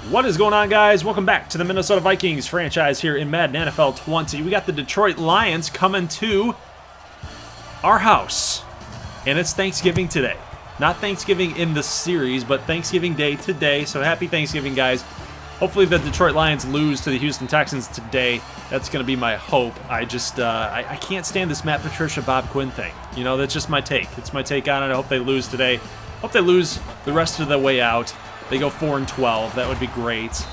What is going on, guys? Welcome back to the Minnesota Vikings franchise here in Madden NFL 20. We got the Detroit Lions coming to our house, and it's Thanksgiving today. Not Thanksgiving in the series, but Thanksgiving Day today, so happy Thanksgiving, guys. Hopefully the Detroit Lions lose to the Houston Texans today. That's going to be my hope. I can't stand this Matt Patricia, Bob Quinn thing. You know, that's just my take. It's my take on it. I hope they lose today. Hope they lose the rest of the way out. They go 4-12. That would be great.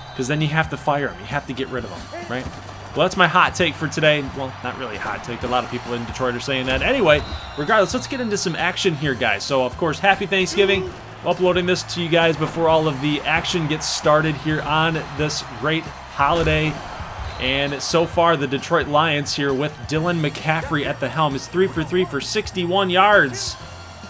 Because then you have to fire them. You have to get rid of them, right? Well, that's my hot take for today. Well, not really a hot take. A lot of people in Detroit are saying that. Anyway, regardless, let's get into some action here, guys. So, of course, happy Thanksgiving. I'm uploading this to you guys before all of the action gets started here on this great holiday. And so far, the Detroit Lions here with Dylan McCaffrey at the helm is 3 for 3 for 61 yards.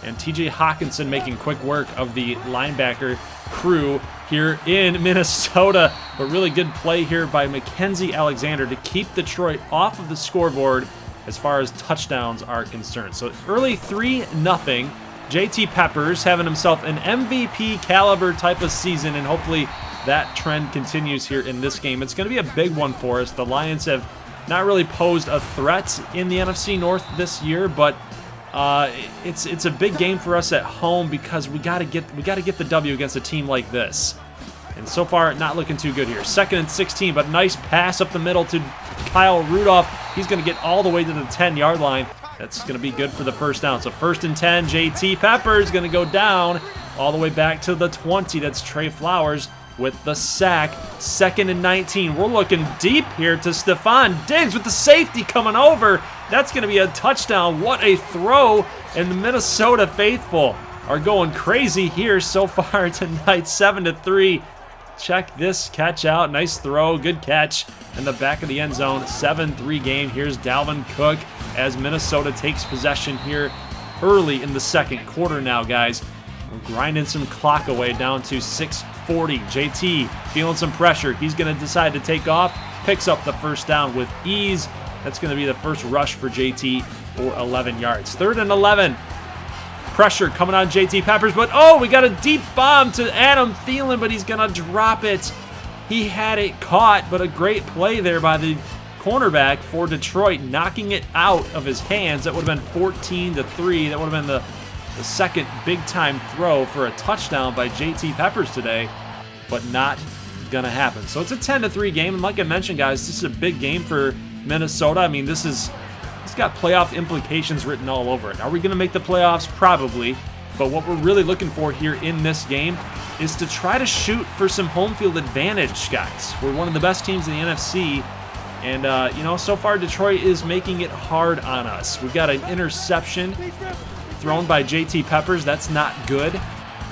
And TJ Hawkinson making quick work of the linebacker crew here in Minnesota. But really good play here by Mackenzie Alexander to keep Detroit off of the scoreboard as far as touchdowns are concerned. So early 3-0. JT Peppers having himself an MVP caliber type of season, and hopefully that trend continues here in this game. It's going to be a big one for us. The Lions have not really posed a threat in the NFC North this year, but it's a big game for us at home because we got to get the W against a team like this. And so far, not looking too good here. 2nd and 16, but nice pass up the middle to Kyle Rudolph. He's going to get all the way to the 10-yard line. That's going to be good for the first down. So 1st and 10, JT Peppers going to go down all the way back to the 20. That's Trey Flowers with the sack. 2nd and 19. We're looking deep here to Stephon Diggs with the safety coming over. That's going to be a touchdown. What a throw. And the Minnesota faithful are going crazy here so far tonight. 7-3. Check this catch out. Nice throw. Good catch in the back of the end zone. 7-3 game. Here's Dalvin Cook as Minnesota takes possession here early in the second quarter now, guys. We're grinding some clock away down to 6:40. JT feeling some pressure. He's going to decide to take off. Picks up the first down with ease. That's going to be the first rush for JT for 11 yards. 3rd and 11. Pressure coming on JT Peppers, but oh, we got a deep bomb to Adam Thielen, but he's going to drop it. He had it caught, but a great play there by the cornerback for Detroit, knocking it out of his hands. That would have been 14-3. That would have been the second big-time throw for a touchdown by JT Peppers today, but not going to happen. So it's a 10-3 game, and like I mentioned, guys, this is a big game for Minnesota. I mean, it's got playoff implications written all over it. Are we going to make the playoffs? Probably. But what we're really looking for here in this game is to try to shoot for some home field advantage, guys. We're one of the best teams in the NFC. And, you know, so far Detroit is making it hard on us. We've got an interception thrown by JT Peppers. That's not good.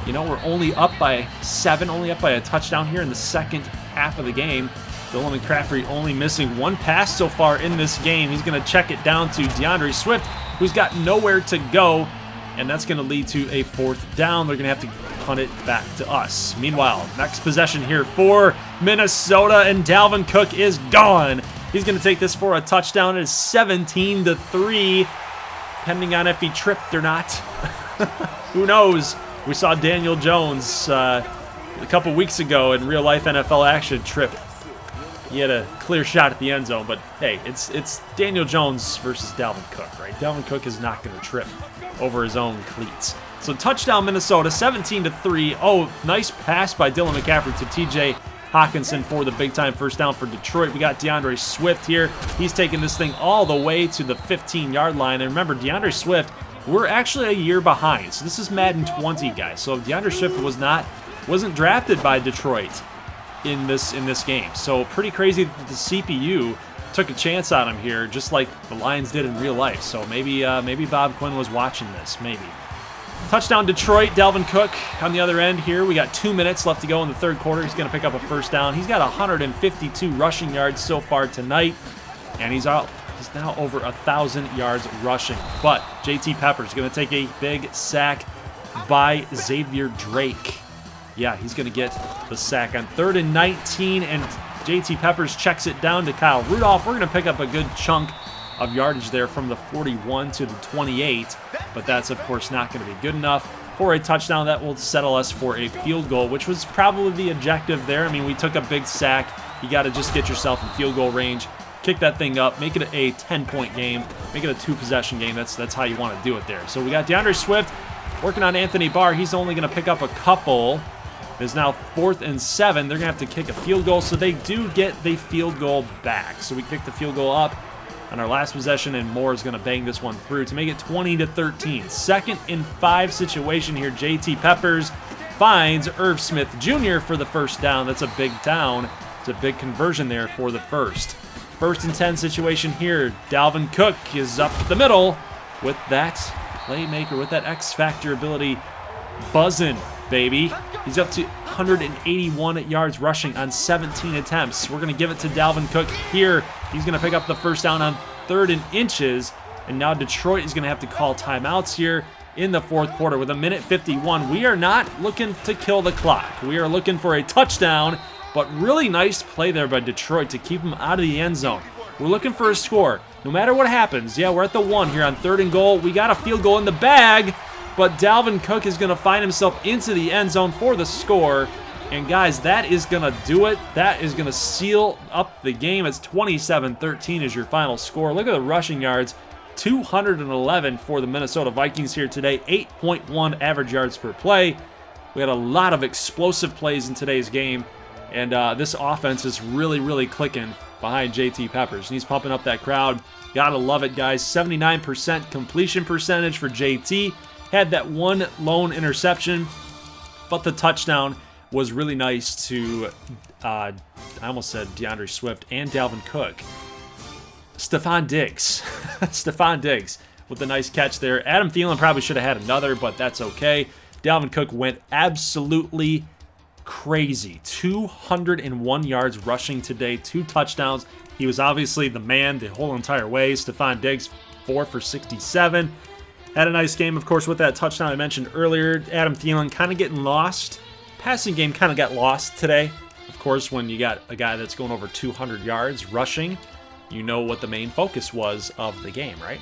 You know, we're only up by 7, only up by a touchdown here in the second half of the game. Dylan McCaffrey only missing one pass so far in this game. He's going to check it down to DeAndre Swift, who's got nowhere to go, and that's going to lead to a 4th down. They're going to have to punt it back to us. Meanwhile, next possession here for Minnesota, and Dalvin Cook is gone. He's going to take this for a touchdown. It is 17-3, depending on if he tripped or not. Who knows? We saw Daniel Jones a couple weeks ago in real-life NFL action trip. He had a clear shot at the end zone, but hey, it's Daniel Jones versus Dalvin Cook, right? Dalvin Cook is not going to trip over his own cleats. So touchdown Minnesota, 17-3. Oh, nice pass by Dylan McCaffrey to TJ Hawkinson for the big-time first down for Detroit. We got DeAndre Swift here. He's taking this thing all the way to the 15-yard line. And remember, DeAndre Swift, we're actually a year behind. So this is Madden 20, guys. So DeAndre Swift wasn't drafted by Detroit in this game. So pretty crazy that the CPU took a chance on him here, just like the Lions did in real life. So maybe Bob Quinn was watching this, maybe. Touchdown Detroit, Dalvin Cook on the other end here. We got 2 minutes left to go in the third quarter. He's going to pick up a first down. He's got 152 rushing yards so far tonight, and he's now over 1,000 yards rushing. But JT Peppers is going to take a big sack by Xavier Drake. Yeah, he's going to get the sack on 3rd and 19, and JT Peppers checks it down to Kyle Rudolph. We're going to pick up a good chunk of yardage there from the 41 to the 28, but that's, of course, not going to be good enough. for a touchdown. That will settle us for a field goal, which was probably the objective there. I mean, we took a big sack. You got to just get yourself in field goal range, kick that thing up, make it a 10-point game, make it a 2-possession game. That's how you want to do it there. So we got DeAndre Swift working on Anthony Barr. He's only going to pick up a couple. It's now 4th and 7. They're going to have to kick a field goal, so they do get the field goal back. So we kick the field goal up on our last possession, and Moore is going to bang this one through to make it 20-13. 2nd and 5 situation here. JT Peppers finds Irv Smith Jr. for the first down. That's a big down. It's a big conversion there for the first. 1st and 10 situation here. Dalvin Cook is up the middle with that playmaker, with that X-Factor ability buzzing, baby. He's up to 181 yards rushing on 17 attempts. We're going to give it to Dalvin Cook here. He's going to pick up the first down on 3rd and inches. And now Detroit is going to have to call timeouts here in the 4th quarter with 1:51. We are not looking to kill the clock. We are looking for a touchdown, but really nice play there by Detroit to keep him out of the end zone. We're looking for a score. No matter what happens, yeah, we're at the 1 here on 3rd and goal. We got a field goal in the bag, but Dalvin Cook is going to find himself into the end zone for the score. And guys, that is going to do it. That is going to seal up the game. It's 27-13 is your final score. Look at the rushing yards. 211 for the Minnesota Vikings here today. 8.1 average yards per play. We had a lot of explosive plays in today's game. And this offense is really, really clicking behind JT Peppers. And he's pumping up that crowd. Gotta love it, guys. 79% completion percentage for JT. Had that one lone interception, but the touchdown was really nice to, I almost said DeAndre Swift and Dalvin Cook. Stephon Diggs. Stephon Diggs with a nice catch there. Adam Thielen probably should have had another, but that's okay. Dalvin Cook went absolutely crazy. 201 yards rushing today, 2 touchdowns. He was obviously the man the whole entire way. Stephon Diggs, 4 for 67. Had a nice game, of course, with that touchdown I mentioned earlier. Adam Thielen kind of getting lost. Passing game kind of got lost today. Of course, when you got a guy that's going over 200 yards rushing, you know what the main focus was of the game, right?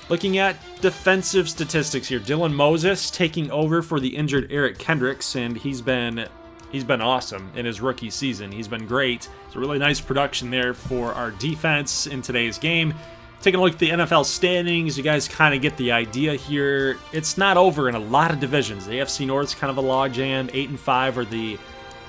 Looking at defensive statistics here, Dylan Moses taking over for the injured Eric Kendricks, and he's been awesome in his rookie season. He's been great. It's a really nice production there for our defense in today's game. Taking a look at the NFL standings, you guys kind of get the idea here. It's not over in a lot of divisions. The AFC North's kind of a logjam. 8-5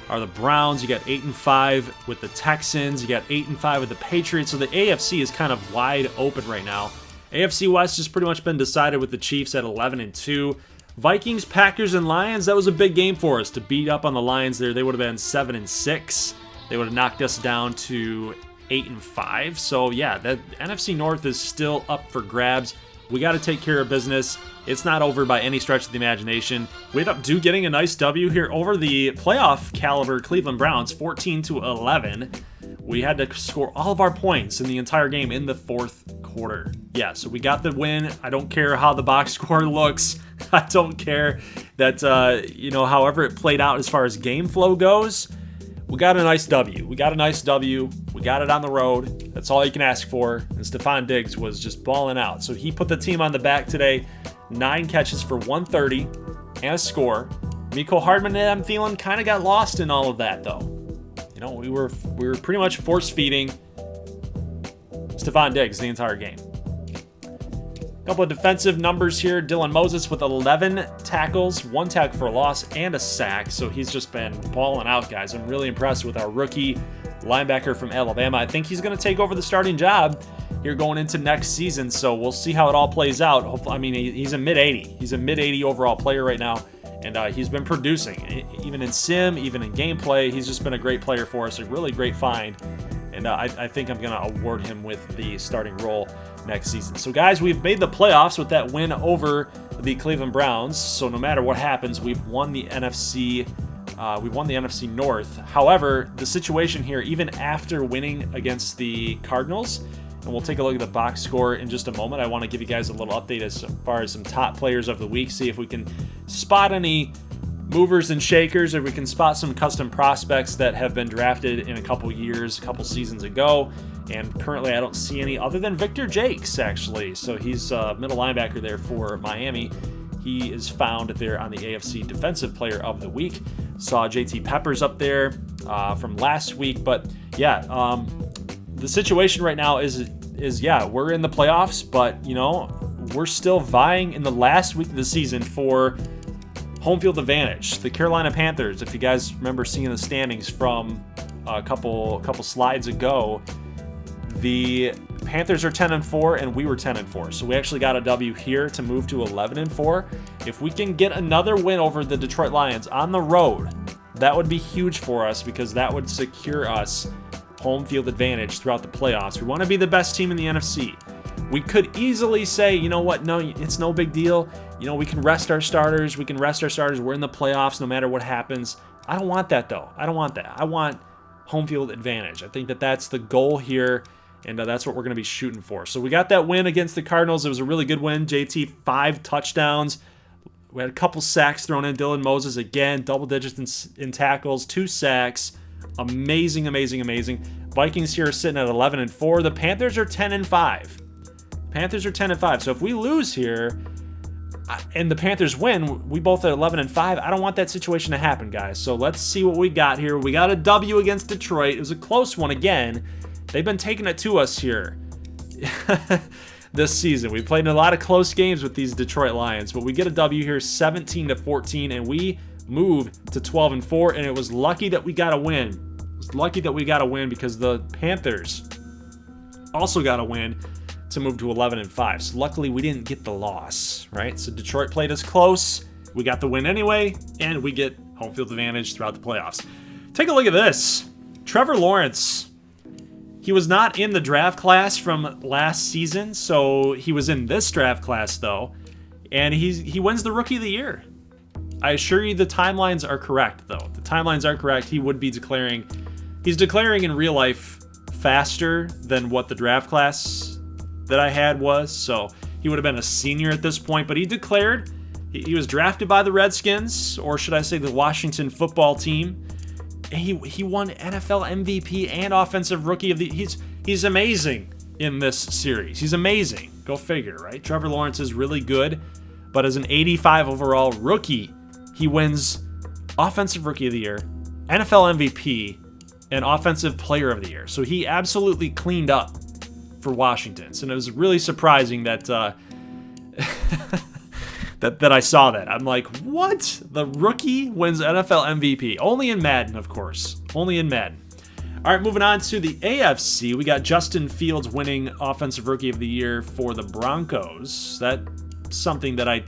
are the Browns. You got 8-5 with the Texans. You got 8-5 with the Patriots. So the AFC is kind of wide open right now. AFC West has pretty much been decided with the Chiefs at 11-2. Vikings, Packers, and Lions, that was a big game for us to beat up on the Lions there. They would have been 7-6. They would have knocked us down to 8-5. So yeah, the NFC North is still up for grabs. We got to take care of business. It's not over by any stretch of the imagination. We ended up getting a nice W here over the playoff caliber Cleveland Browns, 14-11. We had to score all of our points in the entire game in the 4th quarter. Yeah, so we got the win. I don't care how the box score looks. I don't care that, however it played out as far as game flow goes. We got a nice W. We got it on the road. That's all you can ask for. And Stephon Diggs was just balling out. So he put the team on the back today. 9 catches for 130 and a score. Mecole Hardman and Adam Thielen kind of got lost in all of that, though. You know, we were pretty much force-feeding Stephon Diggs the entire game. Couple of defensive numbers here. Dylan Moses with 11 tackles, 1 tackle for a loss, and a sack. So he's just been balling out, guys. I'm really impressed with our rookie linebacker from Alabama. I think he's going to take over the starting job here going into next season. So we'll see how it all plays out. Hopefully, I mean, he's a mid-80. He's a mid-80 overall player right now. And he's been producing, even in sim, even in gameplay. He's just been a great player for us, a really great find. And I think I'm going to award him with the starting role next season. So, guys, we've made the playoffs with that win over the Cleveland Browns. So, no matter what happens, we've won the NFC. We've won the NFC North. However, the situation here, even after winning against the Cardinals, and we'll take a look at the box score in just a moment. I want to give you guys a little update as far as some top players of the week, see if we can spot any movers and shakers, or we can spot some custom prospects that have been drafted in a couple seasons ago. And currently I don't see any other than Victor Jakes, actually. So he's a middle linebacker there for Miami. He is found there on the AFC Defensive Player of the Week. Saw JT Peppers up there from last week. But yeah, the situation right now is yeah, we're in the playoffs, but you know, we're still vying in the last week of the season for home field advantage. The Carolina Panthers, if you guys remember seeing the standings from a couple slides ago, the Panthers are 10-4 and we were 10-4. So we actually got a W here to move to 11-4. If we can get another win over the Detroit Lions on the road, that would be huge for us because that would secure us home field advantage throughout the playoffs. We want to be the best team in the NFC. We could easily say, you know what, no, it's no big deal. You know, we can rest our starters. We're in the playoffs no matter what happens. I don't want that, though. I don't want that. I want home field advantage. I think that that's the goal here, and that's what we're going to be shooting for. So we got that win against the Cardinals. It was a really good win. JT, 5 touchdowns. We had a couple sacks thrown in. Dylan Moses, again, double digits in tackles, 2 sacks. Amazing, amazing, amazing. Vikings here are sitting at 11-4. The Panthers are 10-5. Panthers are 10-5. So if we lose here and the Panthers win, we both are 11-5. I don't want that situation to happen, guys. So let's see what we got here. We got a W against Detroit. It was a close one again. They've been taking it to us here this season. We played in a lot of close games with these Detroit Lions, but we get a W here, 17-14, and we move to 12-4. And it was lucky that we got a win. It was lucky that we got a win because the Panthers also got a win to move to 11-5. So luckily we didn't get the loss, right? So Detroit played us close. We got the win anyway, and we get home field advantage throughout the playoffs. Take a look at this. Trevor Lawrence. He was not in the draft class from last season, so he was in this draft class though, and he wins the Rookie of the Year. I assure you the timelines are correct though. The timelines are correct. He would be declaring. He's declaring in real life faster than what the draft class that I had was, so he would have been a senior at this point, but he declared. He was drafted by the Redskins, or should I say the Washington football team. He won NFL MVP and Offensive Rookie of the... He's amazing in this series. He's amazing. Go figure, right? Trevor Lawrence is really good, but as an 85 overall rookie, he wins Offensive Rookie of the Year, NFL MVP, and Offensive Player of the Year. So he absolutely cleaned up for Washington. So it was really surprising that that I saw that. I'm like, what? The rookie wins NFL MVP. Only in Madden, of course. Only in Madden. All right, moving on to the AFC. We got Justin Fields winning Offensive Rookie of the Year for the Broncos. That's something that I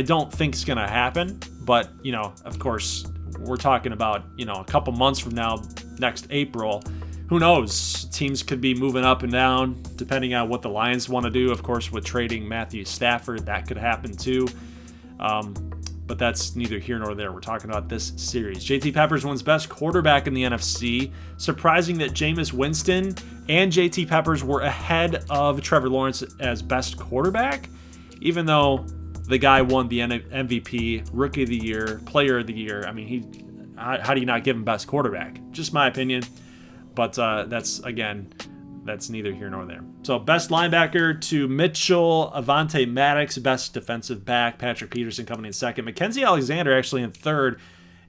don't think is going to happen. But, you know, of course, we're talking about, you know, a couple months from now, next April. Who knows? Teams could be moving up and down depending on what the Lions want to do. Of course, with trading Matthew Stafford, that could happen too. But that's neither here nor there. We're talking about this series. JT Peppers wins best quarterback in the NFC. Surprising that Jameis Winston and JT Peppers were ahead of Trevor Lawrence as best quarterback, even though the guy won the MVP, Rookie of the Year, Player of the Year. I mean, how do you not give him best quarterback? Just my opinion. But that's neither here nor there. So best linebacker to Mitchell, Avonte Maddox, best defensive back, Patrick Peterson coming in second, Mackenzie Alexander actually in third,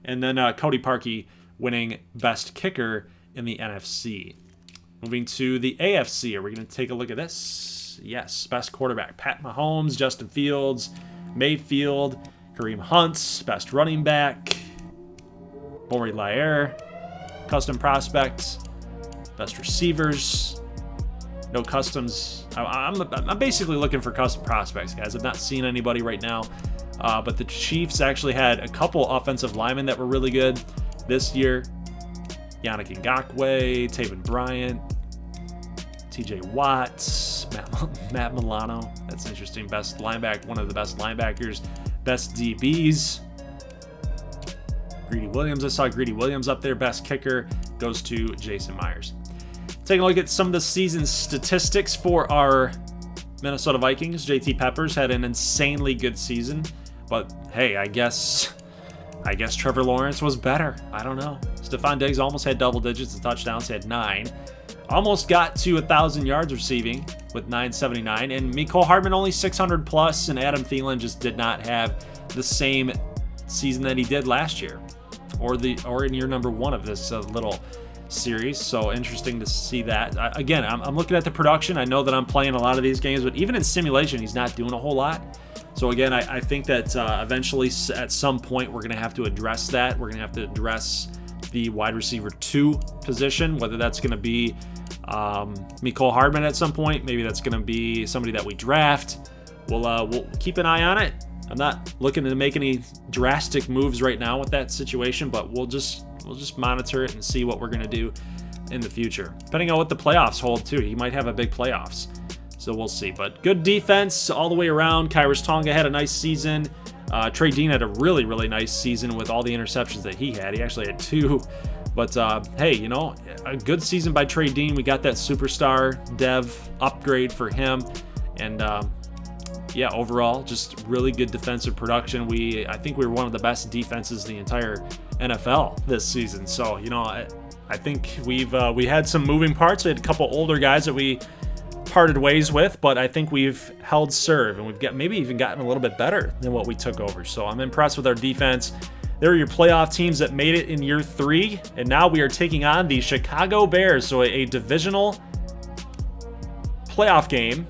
and then Cody Parkey winning best kicker in the NFC. Moving to the AFC, are we going to take a look at this? Yes, best quarterback, Pat Mahomes, Justin Fields, Mayfield, Kareem Hunt, best running back, Maury Lair, custom prospects, best receivers, no customs. I'm basically looking for custom prospects, guys. I've not seen anybody right now, but the Chiefs actually had a couple offensive linemen that were really good this year. Yannick Ngakoue, Taven Bryant, TJ Watt, Matt Milano. That's interesting. Best linebacker, one of the best linebackers, best DBs. Greedy Williams. I saw Greedy Williams up there. Best kicker goes to Jason Myers. Taking a look at some of the season statistics for our Minnesota Vikings. JT Peppers had an insanely good season, but hey, I guess Trevor Lawrence was better. I don't know. Stephon Diggs almost had double digits of touchdowns. He had 9. Almost got to 1,000 yards receiving with 979. And Mecole Hardman only 600 plus, and Adam Thielen just did not have the same season that he did last year, or in year number 1 of this little series. So interesting to see that. Again, I'm looking at the production. I know that I'm playing a lot of these games, but even in simulation, he's not doing a whole lot. So again, I think that eventually at some point we're going to have to address that. We're going to have to address the wide receiver 2 position, whether that's going to be Mecole Hardman at some point. Maybe that's going to be somebody that we draft. We'll keep an eye on it. I'm not looking to make any drastic moves right now with that situation, but we'll just monitor it and see what we're going to do in the future. Depending on what the playoffs hold too. He might have a big playoffs. So we'll see. But good defense all the way around. Khyiris Tonga had a nice season. Trey Dean had a really, really nice season with all the interceptions that he had. He actually had 2. But hey, you know, a good season by Trey Dean. We got that superstar dev upgrade for him. And yeah, overall, just really good defensive production. I think we were one of the best defenses in the entire NFL this season. So, you know, I think we had some moving parts. We had a couple older guys that we parted ways with, but I think we've held serve, and we've maybe even gotten a little bit better than what we took over. So I'm impressed with our defense. There are your playoff teams that made it in year 3, and now we are taking on the Chicago Bears. So a divisional playoff game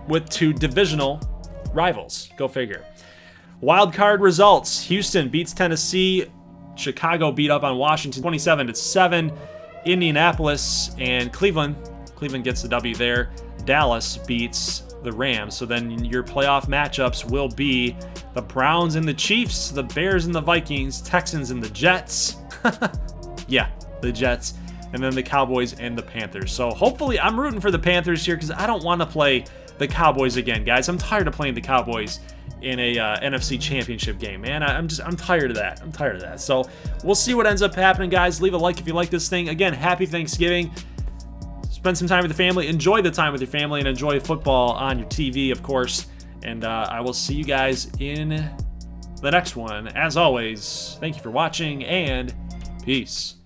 with 2 divisional rivals. Go figure. Wild card results: Houston beats Tennessee. Chicago beat up on Washington 27-7. Indianapolis and Cleveland gets the W there. Dallas beats the Rams. So then your playoff matchups will be the Browns and the Chiefs, the Bears and the Vikings, Texans and the Jets. Yeah, the Jets. And then the Cowboys and the Panthers. So hopefully, I'm rooting for the Panthers here because I don't want to play the Cowboys again, guys. I'm tired of playing the Cowboys in a NFC Championship game, man. I'm tired of that. I'm tired of that. So we'll see what ends up happening, guys. Leave a like if you like this thing. Again, happy Thanksgiving. Spend some time with the family. Enjoy the time with your family and enjoy football on your TV, of course. And I will see you guys in the next one. As always, thank you for watching and peace.